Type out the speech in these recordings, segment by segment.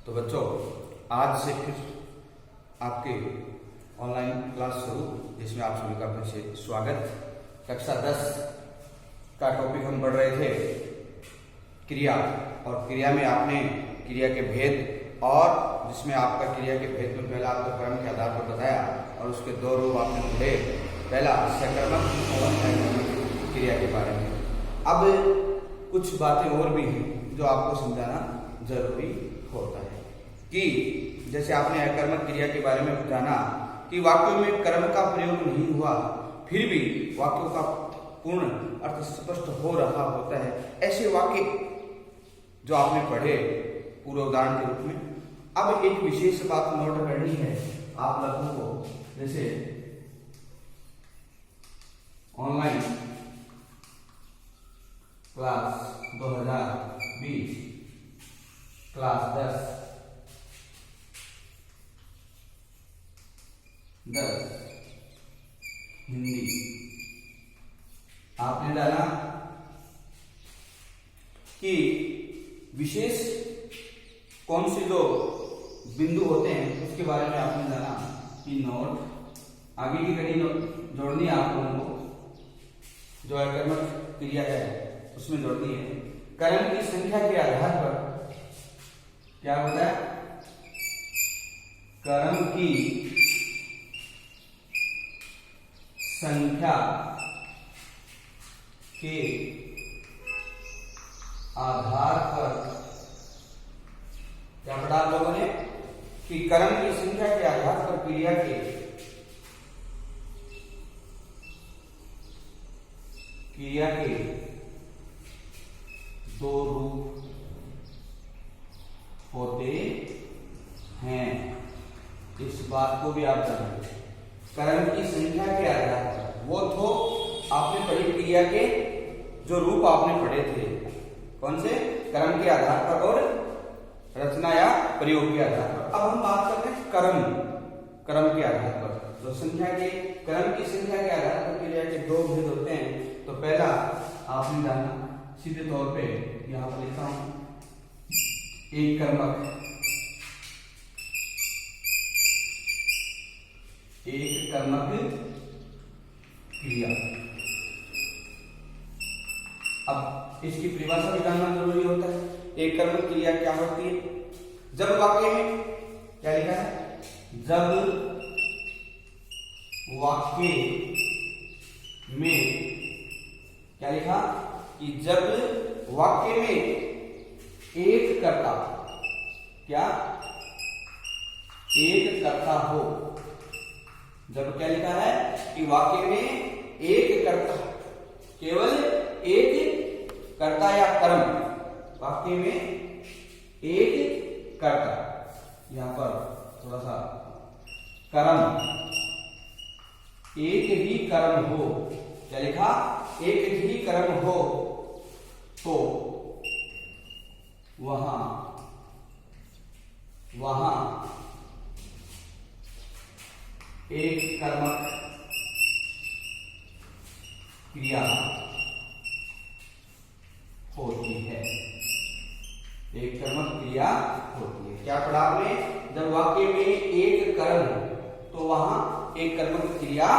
तो बच्चों, आज से फिर आपके ऑनलाइन क्लास शुरू, जिसमें आप सभी का फिर से स्वागत। कक्षा 10 का टॉपिक हम पढ़ रहे थे क्रिया, और क्रिया में आपने क्रिया के भेद, और जिसमें आपका क्रिया के भेद में पहला आपको क्रम के आधार पर बताया, और उसके दो रूप आपने पढ़े, पहला सकर्मक और अकर्मक क्रिया के बारे में। अब कुछ बातें और भी हैं जो आपको समझाना जरूरी होता है कि जैसे आपने अकर्मक क्रिया के बारे में जाना कि वाक्यों में कर्म का प्रयोग नहीं हुआ, फिर भी वाक्यों का पूर्ण अर्थ स्पष्ट हो रहा होता है। ऐसे वाक्य जो आपने पढ़े पूरे उदाहरण के रूप में। अब एक विशेष बात नोट करनी है आप लोगों को, जैसे ऑनलाइन क्लास 2020 क्लास 10 हिंदी आपने डाला कि विशेष कौन से जो बिंदु होते हैं उसके बारे में आपने जाना कि नोट आगे की कड़ी जोड़नी है आप लोगों को, जो अकर्मक क्रिया है उसमें जोड़नी है। कर्म की संख्या के आधार पर क्या होता है, कर्म की संख्या के आधार पर क्या पढ़ा आप लोगों ने कि कर्म की संख्या के आधार पर क्रिया के दो रूप होते हैं। इस बात को भी आप जानें। कर्म की संख्या के आधार पर, वो तो आपने पढ़ी क्रिया के जो रूप आपने पढ़े थे, कौन से, कर्म के आधार पर और रचना या प्रयोग के आधार पर। अब हम बात करते हैं कर्म के आधार पर, जो संख्या के कर्म की संख्या के आधार पर क्रिया के दो भेद होते हैं। तो पहला आपने जाना सीधे तौर पे, यहां पर लिखता हूं, एक कर्मक क्रिया। अब इसकी परिभाषा भी जानना जरूरी होता है। एक कर्मक क्रिया क्या होती है? जब वाक्य में क्या लिखा है, जब वाक्य में क्या लिखा कि जब वाक्य में एक कर्ता, क्या एक कर्ता हो। जब क्या लिखा है कि वाक्य में एक कर्ता, केवल एक कर्ता या कर्म, वाक्य में एक कर्ता, यहां पर थोड़ा सा कर्म, एक ही कर्म हो, क्या लिखा, एक ही कर्म हो, तो वहां एक कर्मक क्रिया होती है। एक कर्मक क्रिया होती है। क्या पढ़ा आपने, जब वाक्य में एक कर्म तो वहां एक कर्मक क्रिया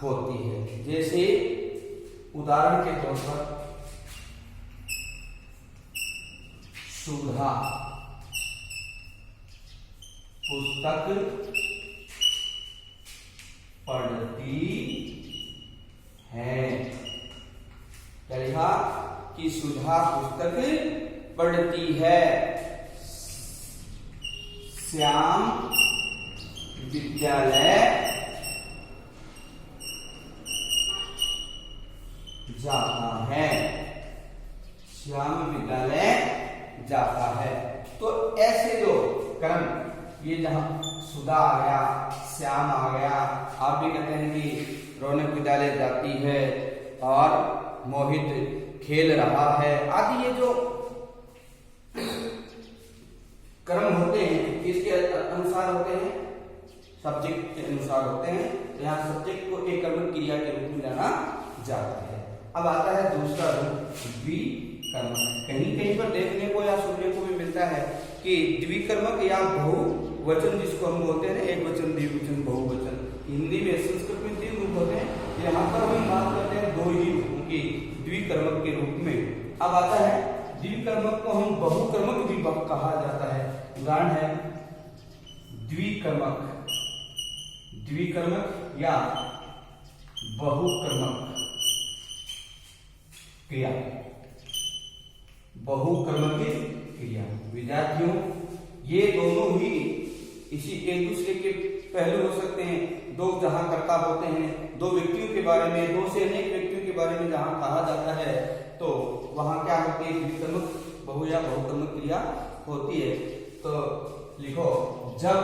होती है। जैसे उदाहरण के तौर पर सुधा पुस्तक पढ़ती है। क्या लिखा कि सुधा पुस्तक पढ़ती है। श्याम विद्यालय जाता है। श्याम विद्यालय जाता है। तो ऐसे जो कर्म, ये जहां सुधा आ गया, श्याम आ गया, आप भी कहते हैं कि रौनक विद्यालय जाती है और मोहित खेल रहा है, आदि ये जो कर्म होते हैं इसके अनुसार होते हैं, सब्जेक्ट के अनुसार होते हैं। तो यहाँ सब्जेक्ट को एक कर्मक क्रिया के रूप में जाना जाता है। अब आता है दूसरा रूप, विकर्मक। कहीं कहीं पर देखने को या सुनने को भी मिलता है कि कि द्विकर्मक या बहुवचन जिसको हम बोलते हैं, एक वचन, द्विवचन, बहुवचन, हिंदी में संस्कृत में 3 रूप होते हैं। यहाँ पर हम बात करते हैं 2 ही रूपों की द्विकर्मक के रूप में। अब आता है द्विकर्मक को हम बहुकर्मक भी कहा जाता है। उदाहरण है द्विकर्मक, द्विकर्मक या बहुकर्मक क्रिया, बहुकर्मक क्रिया। विद्यार्थियों, ये दोनों ही इसी एक दूसरे के पहलू हो सकते हैं। दो जहां कर्ता होते हैं, 2 व्यक्तियों के बारे में, 2 से अनेक व्यक्तियों के बारे में जहां कहा जाता है, तो वहां क्या होती है, द्विकर्मक बहु या बहुकर्मक क्रिया होती है। तो लिखो, जब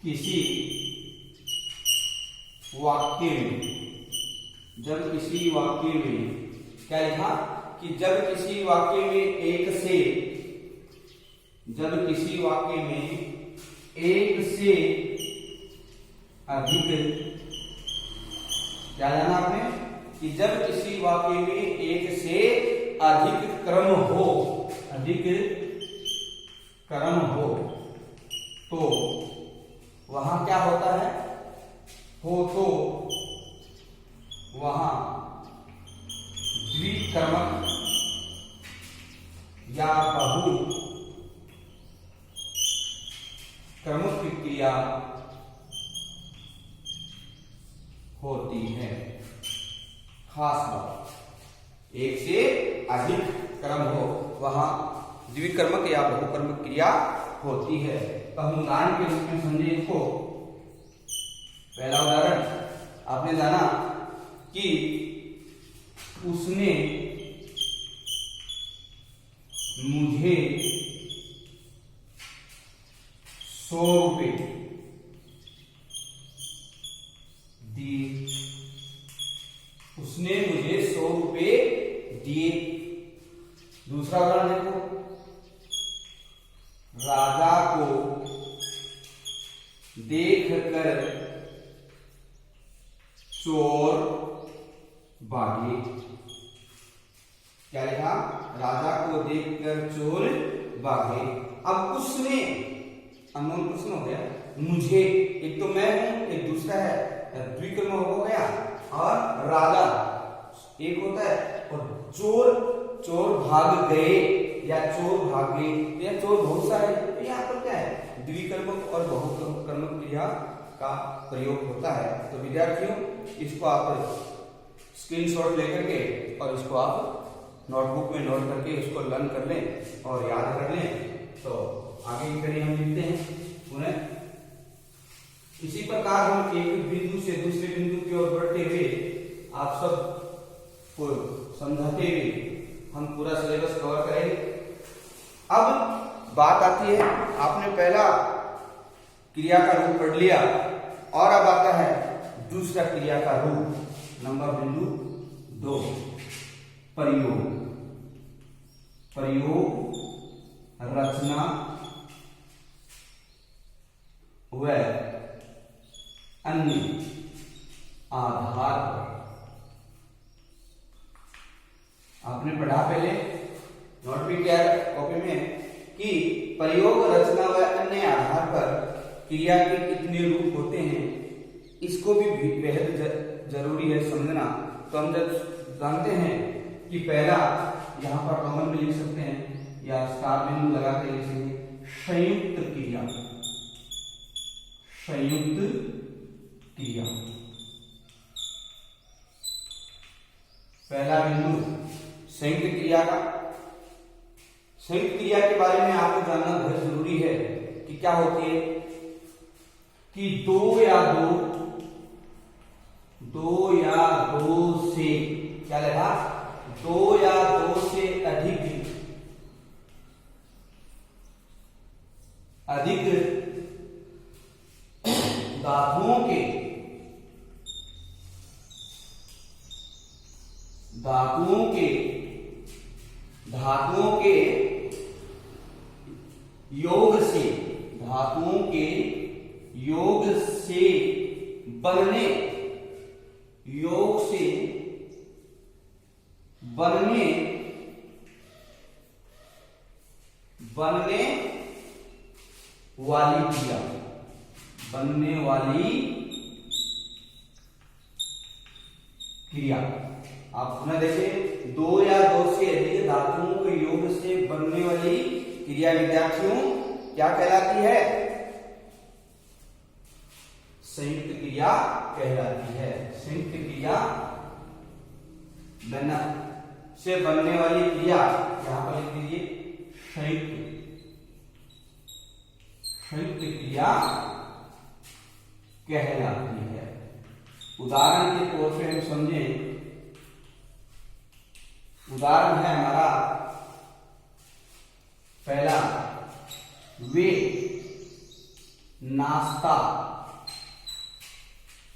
किसी वाक्य में, जब किसी वाक्य में, क्या लिखा कि जब किसी वाक्य में एक से, जब किसी वाक्य में एक से अधिक, क्या जाना आपने कि जब किसी वाक्य में एक से अधिक क्रम हो, अधिक क्रम हो, तो वहां क्या होता है, हो तो वहां द्विकर्मक या बहुकर्मक क्रिया होती है। खास बात, एक से अधिक क्रम हो वहां द्विकर्मक या बहुकर्मक क्रिया होती है। तो हम उदाहरण के रूप में समझे इसको। पहला उदाहरण आपने जाना कि उसने मुझे 100 रुपए दिए, उसने मुझे 100 रुपए दिए। दूसरा उदाहरण देखो, राजा को देखकर चोर भागे। क्या लिखा, राजा को देखकर चोर भागे। अब उसने, अननोन प्रश्न हो गया, मुझे, एक तो मैं हूं, एक दूसरा है, द्विकर्म हो गया, और राजा एक होता है, और चोर, चोर भाग गए या चोर भागे या चोर बहुत सारे, तो यहाँ पर क्या है, द्विकर्मक और बहुकर्मक क्रिया का प्रयोग होता है। तो विद्यार्थियों, इसको आप स्क्रीनशॉट लेकर के और इसको आप नोटबुक में नोट करके इसको लर्न कर लें और याद कर लें। तो आगे की कड़ी हम लिखते हैं पुनः। इसी प्रकार हम एक बिंदु से दूसरे बिंदु की ओर बढ़ते हुए, आप सब को समझाते हुए हम पूरा सिलेबस कवर करेंगे। अब बात आती है, आपने पहला क्रिया का रूप पढ़ लिया, और अब आता है दूसरा क्रिया का रूप, नंबर बिंदु 2, प्रयोग। प्रयोग, रचना व अन्य आधार पर। आपने पढ़ा पहले नोट भी किया कॉपी में कि प्रयोग, रचना व अन्य आधार पर क्रिया के कितने रूप होते हैं, इसको भी बेहद जरूरी है समझना। तो हम जब जानते हैं कि पहला यहाँ पर कॉमन में लिख सकते हैं या स्टार बिंदु लगा के लिखेंगे, संयुक्त क्रिया, संयुक्त क्रिया। पहला बिंदु संयुक्त क्रिया का। संयुक्त क्रिया के बारे में आपको जानना बहुत जरूरी है कि क्या होती है, कि दो या दो से, क्या लगा, 2 या 2 से अधिक धातुओं के योग से, धातुओं के योग से बनने बनने वाली क्रिया, बनने वाली क्रिया। आप पुनः देखिए, दो या दो से अधिक धातुओं के योग से बनने वाली क्रिया विद्यार्थियों क्या कहलाती है? संयुक्त क्रिया कहलाती है। संयुक्त क्रिया बना से बनने वाली क्रिया, यहां पर लिख दीजिए संयुक्त क्रिया कहलाती है। उदाहरण के तौर पे हम समझें, उदाहरण है हमारा पहला, वे नाश्ता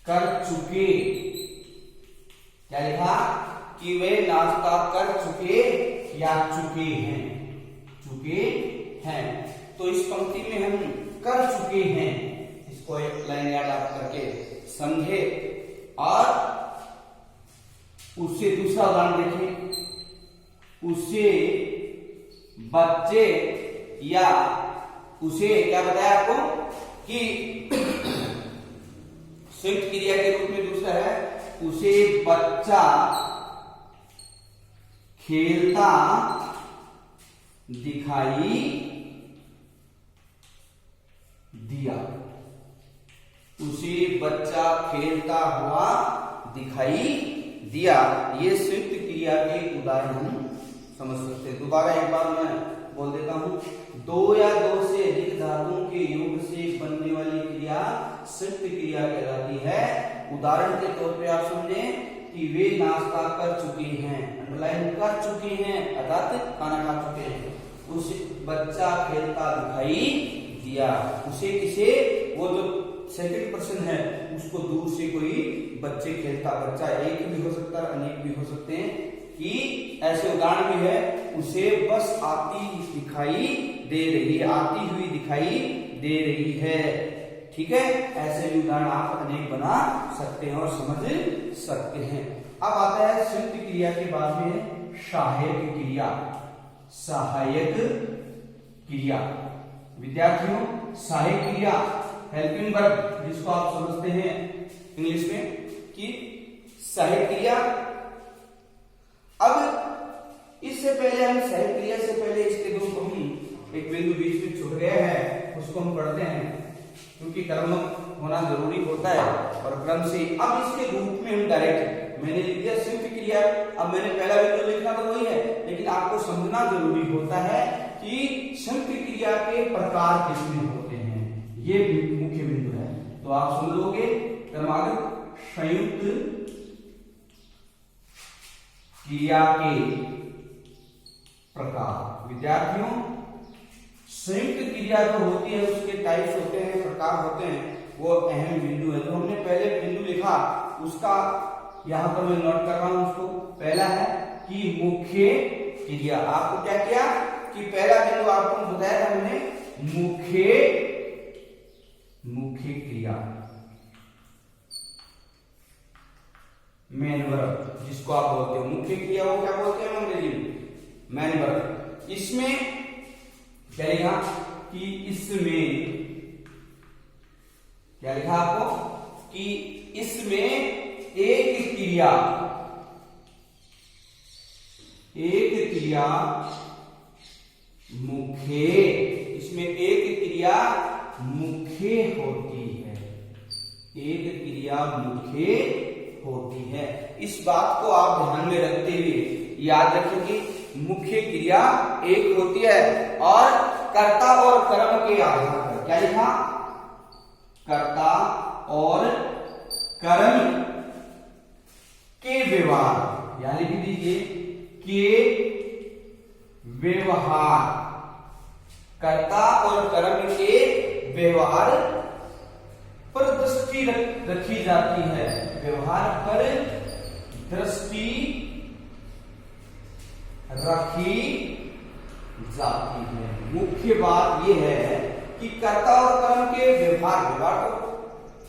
कर चुके। क्या लिखा? कि वे नाश्ता कर चुके या चुके हैं, चुके हैं। तो इस पंक्ति में हम कर चुके हैं, इसको एक लाइन याद आप करके समझे। और उससे दूसरा उदाहरण देखिए, उसे बच्चे या उसे क्या बताया आपको कि संयुक्त क्रिया के रूप में दूसरा है, उसे बच्चा खेलता दिखाई दिया। उसे बच्चा खेलता हुआ दिखाई दिया। ये संयुक्त क्रिया के उदाहरण हम समझ सकते हैं। दोबारा एक बार मैं बोल देता हूं, दो या दो से अधिक धातुओं के योग से बनने वाली क्रिया संयुक्त क्रिया कहलाती है। उदाहरण के तौर पे आप समझें कि वे नाश्ता कर चुके हैं, अंडरलाइन कर चुके हैं, अर्थात खाना खा चुके हैं। उसे बच्चा खेलता दिखाई दिया। उसे किसे? वो जो सेकंड पर्सन है उसको दूर से कोई बच्चे खेलता, बच्चा एक भी हो सकता है, अनेक भी हो सकते हैं, कि ऐसे उदाहरण भी है, उसे बस आती दिखाई दे रही है, आती हुई दिखाई दे रही है। ठीक है, ऐसे भी उदाहरण आप अनेक बना सकते हैं और समझ सकते हैं। अब आता है संयुक्त क्रिया के बाद में सहायक क्रिया। सहायक क्रिया विद्यार्थियों, सहायक क्रिया हेल्पिंग वर्ब, जिसको आप समझते हैं इंग्लिश में कि सहायक क्रिया। अब इससे पहले हम सहायक क्रिया से पहले इसके दो हम एक बिंदु बीच में छूट गया है, उसको हम पढ़ते हैं, क्योंकि क्रम होना जरूरी होता है और क्रम से। अब इसके रूप में हम डायरेक्ट मैंने लिख दिया संयुक्त क्रिया। अब मैंने पहला बिंदु लिखना तो वही है, लेकिन आपको समझना जरूरी होता है कि संयुक्त क्रिया के प्रकार कितने होते हैं, ये मुख्य बिंदु है। तो आप सुन लोगे क्रमागत संयुक्त क्रिया के प्रकार। विद्यार्थियों, संयुक्त क्रिया जो होती है उसके टाइप्स होते हैं, प्रकार होते हैं, वो अहम बिंदु है। जो हमने पहले बिंदु लिखा उसका यहां पर मैं नोट कर रहा हूं उसको। पहला है कि मुख्य क्रिया। आपको क्या किया कि पहला बिंदु आपको बताया था मैंने, मुख्य क्रिया, मेन वर्ब जिसको आप बोलते हो। मुख्य क्रिया वो क्या बोलते हैं अंग्रेजी में? Main verb. इसमें क्या लिखा कि इसमें क्या लिखा आपको कि इसमें एक क्रिया मुख्य, इसमें एक क्रिया मुख्य होती है, एक क्रिया मुख्य होती है। इस बात को आप ध्यान में रखते हुए याद रखेंगे, मुख्य क्रिया एक होती है और कर्ता और कर्म के आधार पर। क्या लिखा? कर्ता और कर्म के व्यवहार, या लिख दीजिए के व्यवहार, कर्ता और कर्म के व्यवहार पर दृष्टि रखी जाती है, व्यवहार पर दृष्टि रखी जाती है। मुख्य बात यह है कि कर्ता और कर्म के व्यवहार तो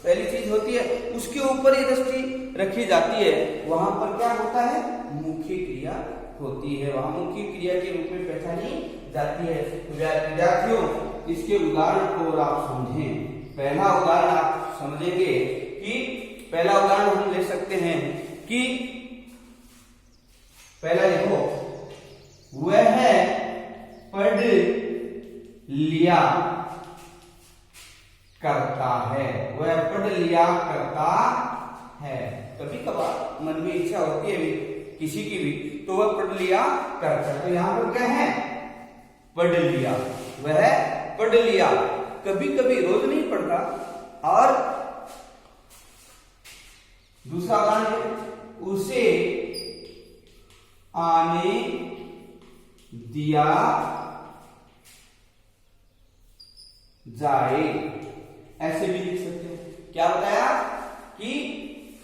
पहली चीज होती है, उसके ऊपर ये दृष्टि रखी जाती है। वहां पर क्या होता है? मुख्य क्रिया होती है, वहां मुख्य क्रिया के रूप में पहचानी जाती है। विद्यार्थियों, इसके उदाहरण को और आप समझें। पहला उदाहरण आप समझेंगे कि पहला उदाहरण हम ले सकते हैं कि पहला देखो, वह पढ़ लिया करता है। वह पढ़ लिया करता है। कभी कभार मन में इच्छा होती है किसी की भी, तो वह पढ़ लिया करता है। तो यहां पर क्या है? पढ़ लिया। वह पढ़ लिया, कभी कभी, रोज नहीं पढ़ता। और दूसरा उदाहरण है, उसे आने दिया जाए। ऐसे भी लिख सकते हैं। क्या बताया कि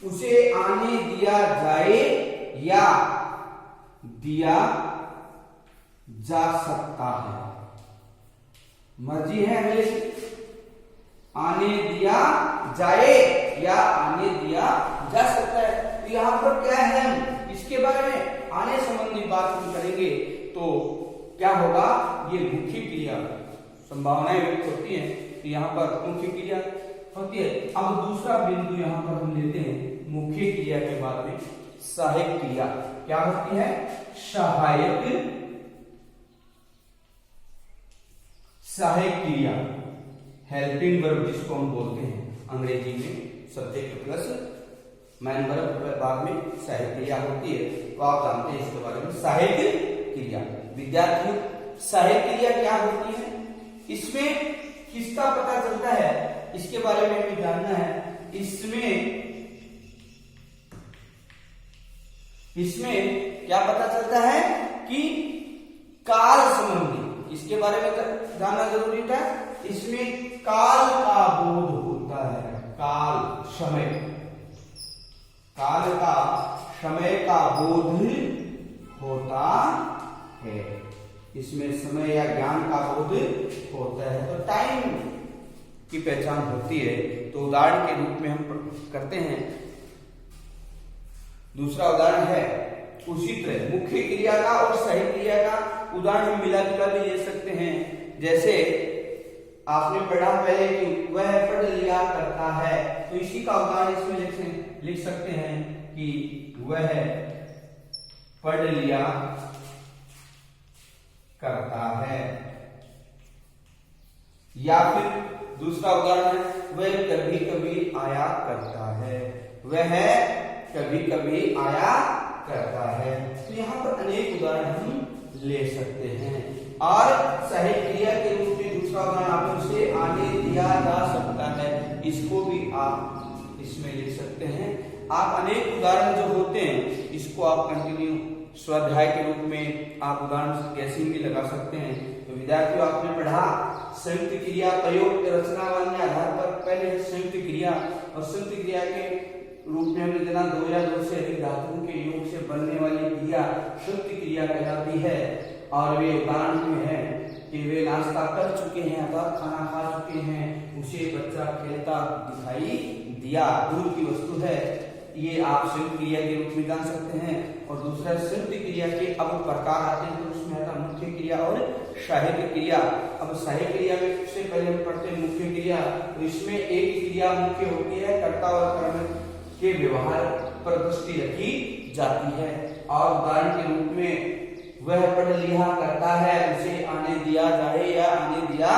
उसे आने दिया जाए या दिया जा सकता है। मर्जी है हमें, आने दिया जाए या आने दिया जा सकता है। तो यहां पर क्या है, हम इसके बारे में आने संबंधी बात हम करेंगे तो क्या होगा, ये मुख्य क्रिया संभावनाएं व्यक्त होती हैं, तो यहाँ पर मुख्य क्रिया होती है। अब दूसरा बिंदु यहाँ पर हम लेते हैं मुख्य क्रिया के बाद में सहायक क्रिया। क्या होती है? सहायक क्रिया, हेल्पिंग वर्ब जिसको हम बोलते हैं अंग्रेजी में, सब्जेक्ट प्लस मैन वर्ब बाद में सहायक क्रिया होती है। तो आप जानते हैं इसके बारे में सहायक क्रिया। विद्यार्थियों, सहायक क्रिया क्या होती है? इसमें किसका पता चलता है, इसके बारे में हमें जानना है। इसमें क्या पता चलता है कि काल संबंधी, इसके बारे में जानना जरूरी था। इसमें काल का बोध होता है। काल, समय, काल का, समय का बोध होता है। इसमें समय या ज्ञान का बोध होता है। तो टाइम की पहचान होती है। तो उदाहरण के रूप में हम करते हैं। दूसरा उदाहरण है उसी तरह मुख्य क्रिया का और सहायक क्रिया का उदाहरण हम मिला जुला भी ले सकते हैं। जैसे आपने पढ़ा पहले कि वह पढ़ लिया करता है, तो इसी का उदाहरण इसमें लिख सकते हैं कि वह पढ़ लिया करता है। या फिर दूसरा उदाहरण है, वह कभी कभी आया करता है। वह कभी कभी आया करता है। तो यहाँ पर अनेक उदाहरण हम ले सकते हैं। और सहायक क्रिया के रूप में दूसरा उदाहरण आप उसे आने दिया जा सकता है, इसको भी आप इसमें लिख सकते हैं। आप अनेक उदाहरण जो होते हैं इसको आप कंटिन्यू स्वाध्याय के रूप में आप उदाहरण कैसे भी लगा सकते हैं। तो विद्यार्थियों, आपने पढ़ा संयुक्त क्रिया प्रयोग रचनावान के आधार पर। पहले संयुक्त क्रिया, और संयुक्त क्रिया के रूप में हमने जाना दो या दो से अधिक धातुओं के योग से बनने वाली क्रिया संयुक्त क्रिया कहलाती है। और वे उदाहरण में है कि वे नाश्ता कर चुके हैं अथवा खाना खा चुके हैं, उसे बच्चा खेलता दिखाई दिया, दूर की वस्तु है। ये आप संयुक्त क्रिया के रूप में जान सकते हैं। और दूसरा संयुक्त क्रिया के अब प्रकार आते हैं, तो उसमें आता मुख्य क्रिया और सहायक क्रिया। अब सहायक क्रिया में सबसे पहले हम पढ़ते हैं मुख्य क्रिया। तो इसमें एक क्रिया मुख्य होती है, कर्ता और कर्म के व्यवहार पर दृष्टि रखी जाती है। और उदाहरण के रूप में वह पढ़ लिया करता है, उसे आने दिया जाए या आने दिया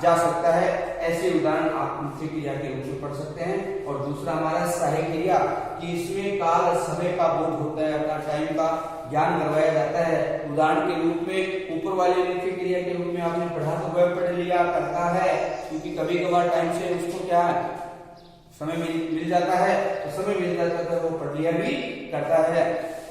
जा सकता है। ऐसे उदाहरण आप मुख्य क्रिया के रूप में पढ़ सकते हैं। और दूसरा हमारा सहायक क्रिया कि इसमें काल, समय का बोध होता है, अपना टाइम का ज्ञान करवाया जाता है। उदाहरण के रूप में ऊपर वाले मुख्य क्रिया के रूप में आपने पढ़ा तो वह पढ़ लिया करता है, क्योंकि कभी कभार टाइम से उसको क्या है, समय मिल जाता है, तो समय मिल जाता है तो वो पढ़ लिया भी करता है।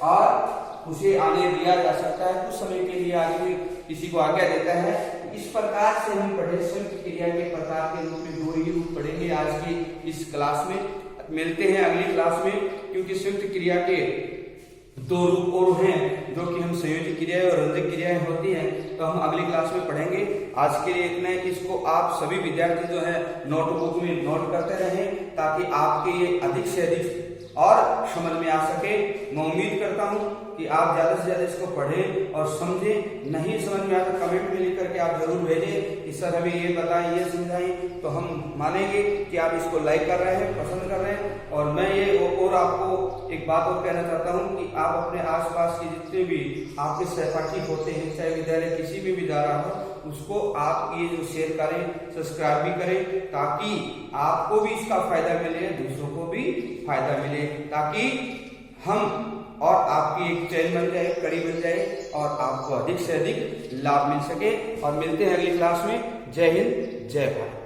और उसे आने दिया जा सकता है, कुछ समय के लिए आगे किसी को आज्ञा देता है। इस प्रकार से हम पढ़े संयुक्त क्रिया के प्रकार के रूप में दो ही रूप पढ़ेंगे आज की इस क्लास में। मिलते हैं अगली क्लास में, क्योंकि संयुक्त क्रिया के दो रूप और हैं, जो कि हम संयोजक क्रियाएं और रंजक क्रियाएं होती हैं, तो हम अगली क्लास में पढ़ेंगे। आज के लिए इतना है। इसको आप सभी विद्यार्थी जो है नोटबुक में नोट करते रहें, ताकि आपके ये अधिक से अधिक और समझ में आ सके। मैं उम्मीद करता हूं कि आप ज्यादा से ज्यादा इसको पढ़ें और समझें। नहीं समझ में आया तो कमेंट में लिख करके आप जरूर भेजें कि सर हमें ये बताएं, ये समझाएं, तो हम मानेंगे कि आप इसको लाइक कर रहे हैं, पसंद कर रहे हैं। और मैं ये और आपको एक बात और कहना चाहता हूं कि आप अपने आसपास के जितने भी आपके सहपाठी होते हैं, चाहे विद्यालय किसी भी विद्यालय हो, उसको आप ये जो शेयर करें, सब्सक्राइब भी करें, ताकि आपको भी इसका फायदा मिले, दूसरों को भी फायदा मिले, ताकि हम और आपकी एक चैन बन जाए, कड़ी बन जाए और आपको अधिक से अधिक लाभ मिल सके। और मिलते हैं अगली क्लास में। जय हिंद, जय भारत।